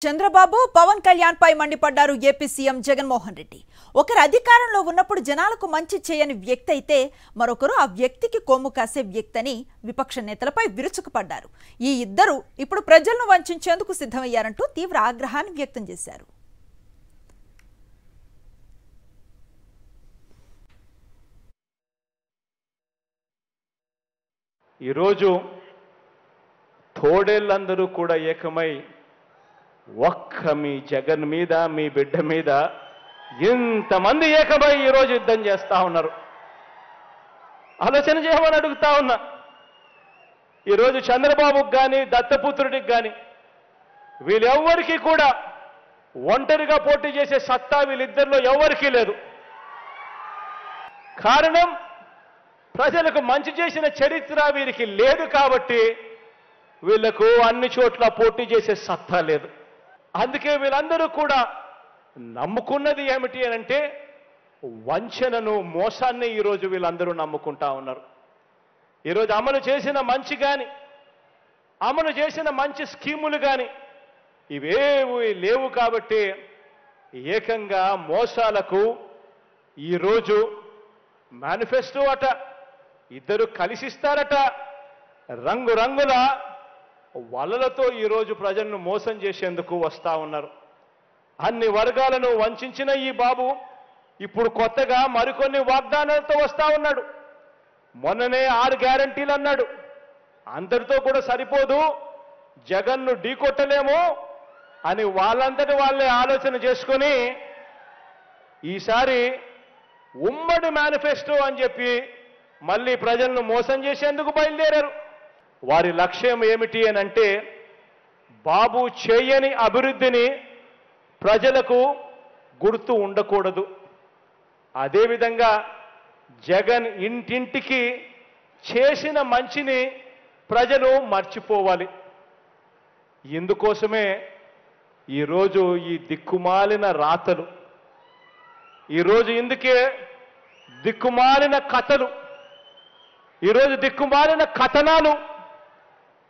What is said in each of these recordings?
చంద్రబాబు పవన్ కళ్యాణ్ పై మండిపడ్డారు AP CM Jaganmohan Reddy. ఒకరు అధికారంలో ఉన్నప్పుడు జనాలకు మంచి చేయని వ్యక్తి అయితే మరొకరు ఆ వ్యక్తికి కొమ్ము కాసే వ్యక్తి అని విపక్ష నేతలపై విరుచుకుపడ్డారు. ఈ ఇద్దరు ఇప్పుడు ప్రజలను వంచేందుకు సిద్ధమయ్యారంటూ తీవ్ర ఆగ్రహాన్ని వ్యక్తం చేశారు. ఈరోజు తోడేళ్ళందరూ కూడా ఏకమై ఒక్క మీ జగన్ మీద మీ బిడ్డ మీద ఇంతమంది ఏకమై ఈరోజు యుద్ధం చేస్తా ఉన్నారు. ఆలోచన చేయమని అడుగుతా ఉన్నా. ఈరోజు చంద్రబాబుకి కానీ దత్తపుత్రుడికి కానీ వీళ్ళెవ్వరికీ కూడా ఒంటరిగా పోటీ చేసే సత్తా వీళ్ళిద్దరిలో ఎవరికీ లేదు. కారణం ప్రజలకు మంచి చేసిన చరిత్ర వీరికి లేదు కాబట్టి వీళ్లకు అన్ని చోట్ల పోటీ చేసే సత్తా లేదు. అందుకే వీళ్ళందరూ కూడా నమ్ముకున్నది ఏమిటి అనంటే వంచనను, మోసాన్ని ఈరోజు వీళ్ళందరూ నమ్ముకుంటా ఉన్నారు. ఈరోజు అమలు చేసిన మంచి కానీ అమలు చేసిన మంచి స్కీములు కానీ ఇవేవి లేవు కాబట్టి ఏకంగా మోసాలకు ఈరోజు మేనిఫెస్టో అట, ఇద్దరు కలిసిస్తారట, రంగురంగుల వలలతో ఈరోజు ప్రజలను మోసం చేసేందుకు వస్తా ఉన్నారు. అన్ని వర్గాలను వంచిన ఈ బాబు ఇప్పుడు కొత్తగా మరికొన్ని వాగ్దానాలతో వస్తా ఉన్నాడు. మొన్ననే 6 గ్యారంటీలు అన్నాడు. అందరితో కూడా సరిపోదు, జగన్ను ఢీకొట్టలేము అని వాళ్ళంతటి వాళ్ళే ఆలోచన చేసుకొని ఈసారి ఉమ్మడి మేనిఫెస్టో అని చెప్పి మళ్ళీ ప్రజలను మోసం చేసేందుకు బయలుదేరారు. వారి లక్ష్యం ఏమిటి అనంటే బాబు చేయని అభివృద్ధిని ప్రజలకు గుర్తు ఉండకూడదు. అదేవిధంగా జగన్ ఇంటింటికి చేసిన మంచిని ప్రజలు మర్చిపోవాలి. ఇందుకోసమే ఈరోజు ఈ దిక్కుమాలిన రాతలు, ఈరోజు ఇందుకే దిక్కుమాలిన కథలు, ఈరోజు దిక్కుమాలిన కథనాలు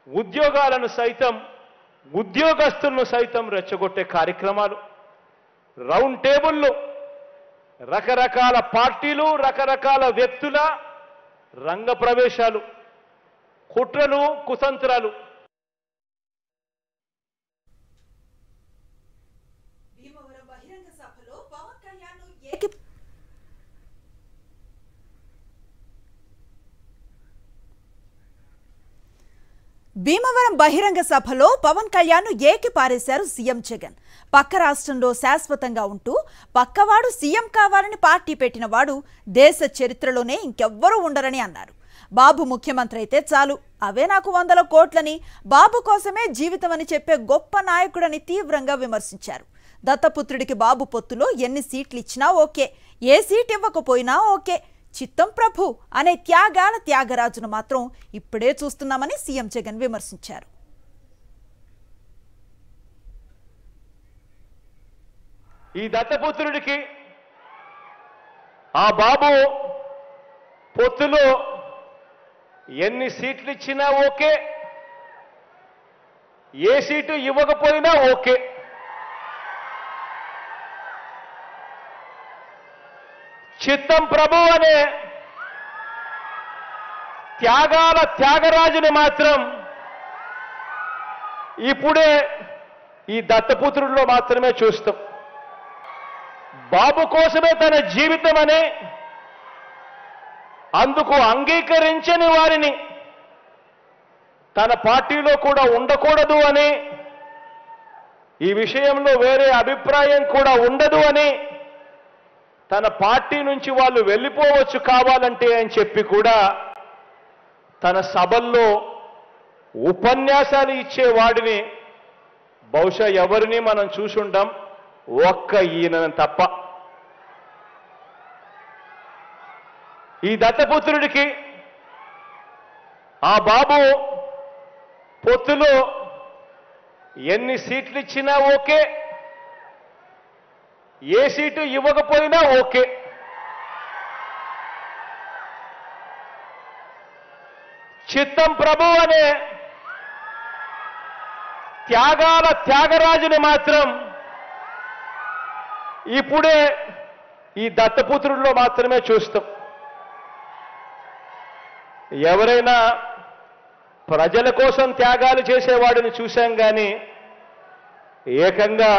ఉద్యోగాలను సైతం, ఉద్యోగస్తులను సైతం రెచ్చగొట్టే కార్యక్రమాలు, రౌండ్ టేబుల్లో రకరకాల పార్టీలు, రకరకాల వ్యక్తుల రంగ ప్రవేశాలు, కుట్రలు, కుతంత్రాలు. భీమవరం బహిరంగ సభలో పవన్ కళ్యాణ్ ఏకి పారేశారు సీఎం జగన్. పక్క రాష్ట్రంలో శాశ్వతంగా ఉంటూ పక్కవాడు సీఎం కావాలని పార్టీ పెట్టిన వాడు దేశ చరిత్రలోనే ఇంకెవ్వరూ ఉండరని అన్నారు. బాబు ముఖ్యమంత్రి అయితే చాలు, అవే నాకు 100 కోట్లని, బాబు కోసమే జీవితం అని చెప్పే గొప్ప నాయకుడని తీవ్రంగా విమర్శించారు. దత్తపుత్రుడికి బాబు పొత్తులో ఎన్ని సీట్లు ఇచ్చినా ఓకే, ఏ సీట్ ఇవ్వకపోయినా ఓకే, చిత్తం ప్రభు అనే త్యాగాల త్యాగరాజును మాత్రం ఇప్పుడే చూస్తున్నామని సీఎం జగన్ విమర్శించారు. ఈ దత్తపుత్రుడికి ఆ బాబు పొత్తులో ఎన్ని సీట్లు ఇచ్చినా ఓకే, ఏ సీటు ఇవ్వకపోయినా ఓకే, చిత్తం ప్రభు అనే త్యాగాల త్యాగరాజుని మాత్రం ఇప్పుడే ఈ దత్తపుత్రుల్లో మాత్రమే చూస్తాం. బాబు కోసమే తన జీవితం అనే, అందుకు అంగీకరించని వారిని తన పార్టీలో కూడా ఉండకూడదు అని, ఈ విషయంలో వేరే అభిప్రాయం కూడా ఉండదు అని, తన పార్టీ నుంచి వాళ్ళు వెళ్ళిపోవచ్చు కావాలంటే అని చెప్పి కూడా తన సభల్లో ఉపన్యాసాలు ఇచ్చేవాడిని బహుశా ఎవరిని మనం చూసుంటాం, ఒక్క ఈయనను తప్ప. ఈ దత్తపుత్రుడికి ఆ బాబు పొత్తులో ఎన్ని సీట్లు ఇచ్చినా ఓకే, ఏ సీటు ఇవ్వకపోయినా ఓకే, చిత్తం ప్రభు అనే త్యాగాల త్యాగరాజుని మాత్రం ఇప్పుడే ఈ దత్తపుత్రుల్లో మాత్రమే చూస్తాం. ఎవరైనా ప్రజల కోసం త్యాగాలు చేసేవాడిని చూశాం కానీ ఏకంగా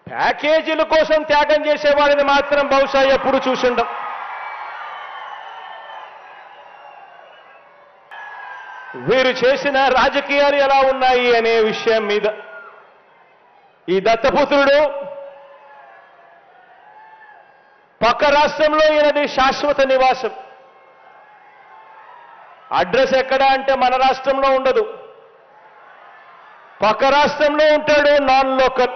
ప్యాకేజీల కోసం త్యాగం చేసేవాడిని మాత్రం బహుశా ఎప్పుడు చూసుండం. వీరు చేసిన రాజకీయాలు ఎలా ఉన్నాయి అనే విషయం మీద ఈ దత్తపుత్రుడు పక్క రాష్ట్రంలో ఈయనది శాశ్వత నివాసం. అడ్రస్ ఎక్కడ అంటే మన రాష్ట్రంలో ఉండదు, పక్క రాష్ట్రంలో ఉంటాడు, నాన్ లోకల్.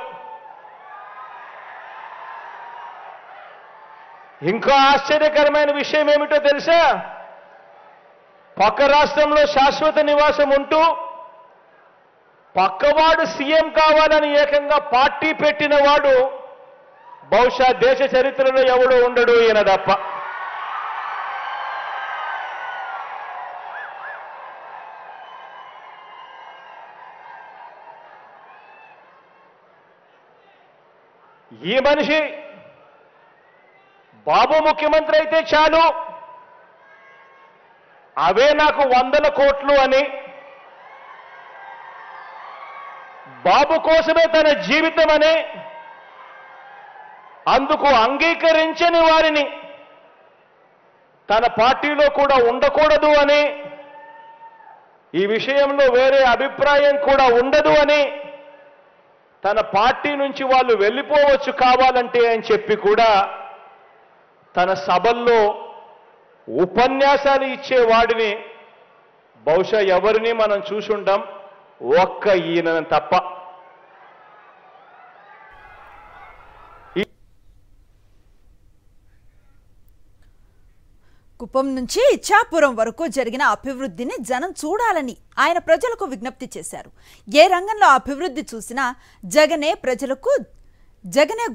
ఇంకా ఆశ్చర్యకరమైన విషయం ఏమిటో తెలుసా? పక్క రాష్ట్రంలో శాశ్వత నివాసం ఉంటూ పక్కవాడు సీఎం కావాలని ఏకంగా పార్టీ పెట్టిన వాడు బహుశా దేశ చరిత్రలో ఎవడు ఉండడు ఈయన తప్ప. ఈ మనిషి బాబు ముఖ్యమంత్రి అయితే చాలు, అవే నాకు 100 కోట్లు అని, బాబు కోసమే తన జీవితం అని, అందుకు అంగీకరించని వారిని తన పార్టీలో కూడా ఉండకూడదు అని, ఈ విషయంలో వేరే అభిప్రాయం కూడా ఉండదు అని, తన పార్టీ నుంచి వాళ్ళు వెళ్ళిపోవచ్చు కావాలంటే అని చెప్పి కూడా తన సభల్లో ఉపన్యాసాలు ఇచ్చేవాడిని బహుశా ఎవరిని మనం చూసుంటాం, ఒక్క ఈయన తప్ప. కుప్పం నుంచి ఇచ్చాపురం వరకు జరిగిన అభివృద్ధిని జనం చూడాలని ఆయన ప్రజలకు విజ్ఞప్తి చేశారు. ఏ రంగంలో అభివృద్ధి చూసినా జగనే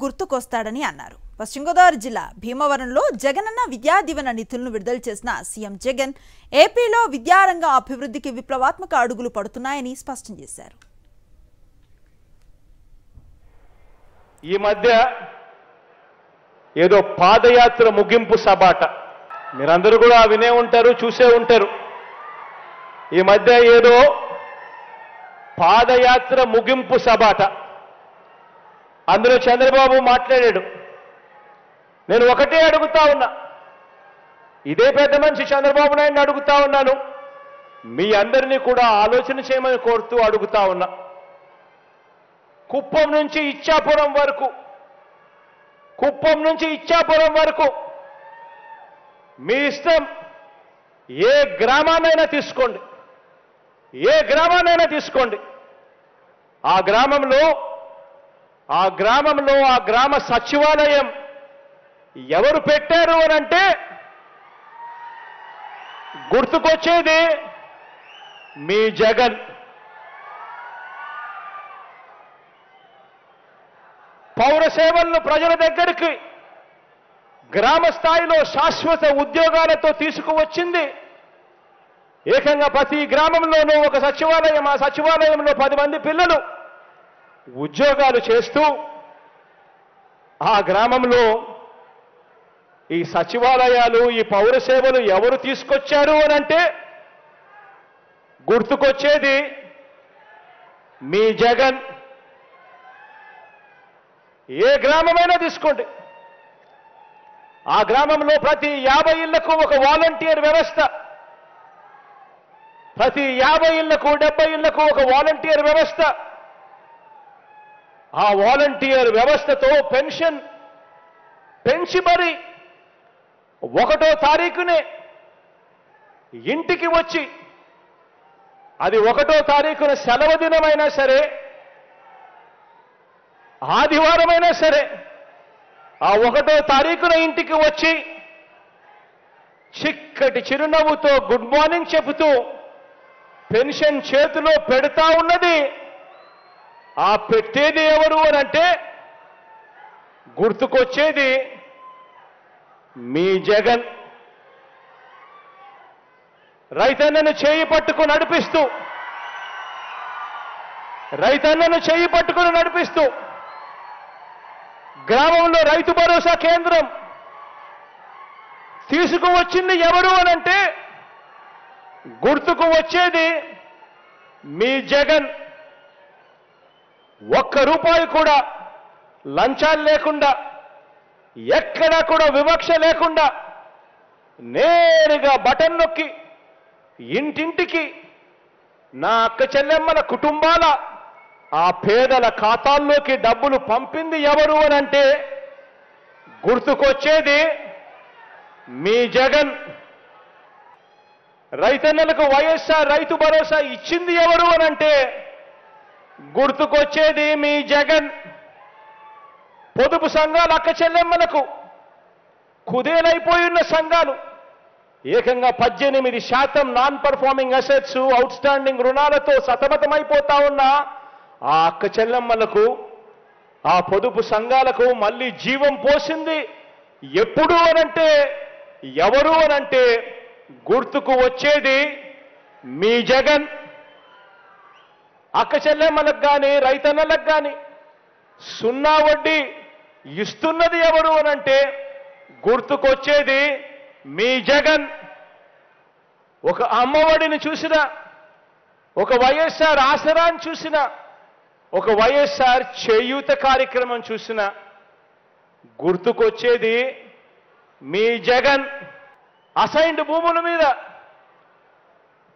గుర్తుకొస్తాడని అన్నారు. పశ్చిమ గోదావరి జిల్లా భీమవరంలో జగనన్న విద్యా దీవెన నిధులను విడుదల చేసిన సీఎం జగన్ ఏపీలో విద్యారంగ అభివృద్ధికి విప్లవాత్మక అడుగులు పడుతున్నాయని స్పష్టం చేశారు. ఈ మధ్య ఏదో పాదయాత్ర ముగింపు సభాట, మీరందరూ కూడా వినే ఉంటారు, చూసే ఉంటారు. ఈ మధ్య ఏదో పాదయాత్ర ముగింపు సభాట, అందులో చంద్రబాబు మాట్లాడాడు. నేను ఒకటే అడుగుతా ఉన్నా, ఇదే పెద్ద మనిషి చంద్రబాబు నాయుడిని అడుగుతా ఉన్నాను, మీ అందరినీ కూడా ఆలోచన చేయమని కోరుతూ అడుగుతా ఉన్నా. కుప్పం నుంచి ఇచ్చాపురం వరకు మీ ఇష్టం, ఏ గ్రామాన్నైనా తీసుకోండి, ఆ గ్రామ సచివాలయం ఎవరు పెట్టారు అని అంటే గుర్తుకొచ్చేది మీ జగన్. పౌర సేవలను ప్రజల దగ్గరికి గ్రామ స్థాయిలో శాశ్వత ఉద్యోగాలతో తీసుకువచ్చింది ఏకంగా ప్రతి గ్రామంలోనూ ఒక సచివాలయం, ఆ సచివాలయంలో 10 మంది పిల్లలు ఉద్యోగాలు చేస్తూ ఆ గ్రామంలో ఈ సచివాలయాలు, ఈ పౌర సేవలు ఎవరు తీసుకొచ్చారు అని అంటే గుర్తుకొచ్చేది మీ జగన్. ఏ గ్రామమైనా తీసుకోండి, ఆ గ్రామంలో ప్రతి 50 ఇళ్లకు ఒక వాలంటీర్ వ్యవస్థ, ప్రతి 50 ఇళ్లకు 70 ఇళ్లకు ఒక వాలంటీర్ వ్యవస్థ. ఆ వాలంటీర్ వ్యవస్థతో పెన్షన్ పెంచి మరి 1వ తారీఖునే ఇంటికి వచ్చి, అది 1వ తారీఖున సెలవు దినమైనా సరే, ఆదివారమైనా సరే, ఆ 1వ తారీఖున ఇంటికి వచ్చి చిక్కటి చిరునవ్వుతో గుడ్ మార్నింగ్ చెబుతూ పెన్షన్ చేతిలో పెడతా ఉన్నది. ఆ పెట్టేది ఎవరు అని అంటే గుర్తుకొచ్చేది మీ జగన్. రైతన్నను చేయి పట్టుకు నడిపిస్తూ రైతన్నను చేయి పట్టుకుని నడిపిస్తూ గ్రామంలో రైతు భరోసా కేంద్రం తీసుకువచ్చింది ఎవరు అనంటే గుర్తుకు వచ్చేది మీ జగన్. ఒక్క రూపాయి కూడా లంచాలు లేకుండా, ఎక్కడా కూడా వివక్ష లేకుండా నేరుగా బటన్ నొక్కి ఇంటింటికి నా అక్క చెల్లెమ్మల కుటుంబాల ఆ పేదల ఖాతాల్లోకి డబ్బులు పంపింది ఎవరు అనంటే గుర్తుకొచ్చేది మీ జగన్. రైతన్నలకు వైఎస్ఆర్ రైతు భరోసా ఇచ్చింది ఎవరు అనంటే గుర్తుకొచ్చేది మీ జగన్. పొదుపు సంఘాల అక్క చెల్లెమ్మలకు కుదేలైపోయిన సంఘాలు ఏకంగా 18% non performing assets, out standing రుణాలతో సతమతమైపోతా ఉన్న ఆ అక్క చెల్లెమ్మలకు, ఆ పొదుపు సంఘాలకు మళ్ళీ జీవం పోసింది ఎప్పుడు అనంటే ఎవరు అనంటే గుర్తుకు వచ్చేది మీ జగన్. అక్క చెల్లెమ్మలకు కానీ రైతన్నలకు కానీ 0 వడ్డీ ఇస్తున్నది ఎవరు అనంటే గుర్తుకొచ్చేది మీ జగన్. ఒక అమ్మఒడిని చూసినా, ఒక వైఎస్ఆర్ ఆసరాన్ని చూసినా, ఒక వైఎస్ఆర్ చేయూత కార్యక్రమం చూసినా గుర్తుకొచ్చేది మీ జగన్. అసైన్డ్ భూముల మీద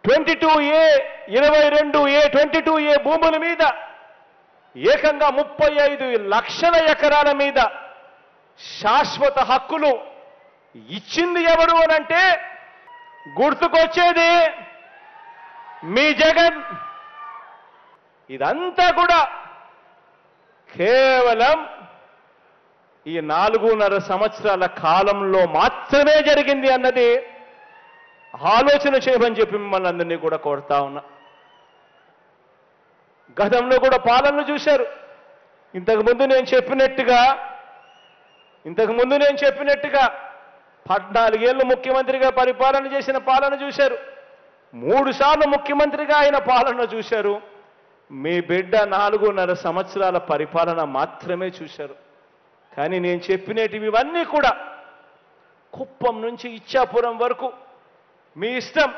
22A, 22A, 22A భూముల మీద ఏకంగా 35 లక్షల ఎకరాల మీద శాశ్వత హక్కులు ఇచ్చింది ఎవరు అనంటే గుర్తుకొచ్చేది మీ జగన్. ఇదంతా కూడా కేవలం ఈ 4.5 సంవత్సరాల కాలంలో మాత్రమే జరిగింది అన్నది ఆలోచన చేయమని చెప్పి మిమ్మల్ని అందరినీ కూడా కోరుతా ఉన్నా. గతంలో కూడా పాలనను చూశారు. ఇంతకుముందు నేను చెప్పినట్టుగా 14 ఏళ్ళు ముఖ్యమంత్రిగా పరిపాలన చేసిన పాలన చూశారు. 3 సార్లు ముఖ్యమంత్రిగా ఆయన పాలన చూశారు. మీ బిడ్డ 4.5 సంవత్సరాల పరిపాలన మాత్రమే చూశారు. కానీ నేను చెప్పినటివి ఇవన్నీ కూడా కుప్పం నుంచి ఇచ్చాపురం వరకు మీ ఇష్టం,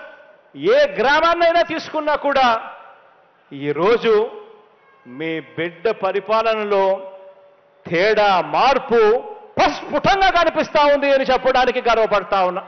ఏ గ్రామాన్నైనా తీసుకున్నా కూడా ఈరోజు మీ బిడ్డ పరిపాలనలో తేడా, మార్పు ప్రస్ఫుటంగా కనిపిస్తా ఉంది అని చెప్పడానికి గర్వపడతా ఉన్నా.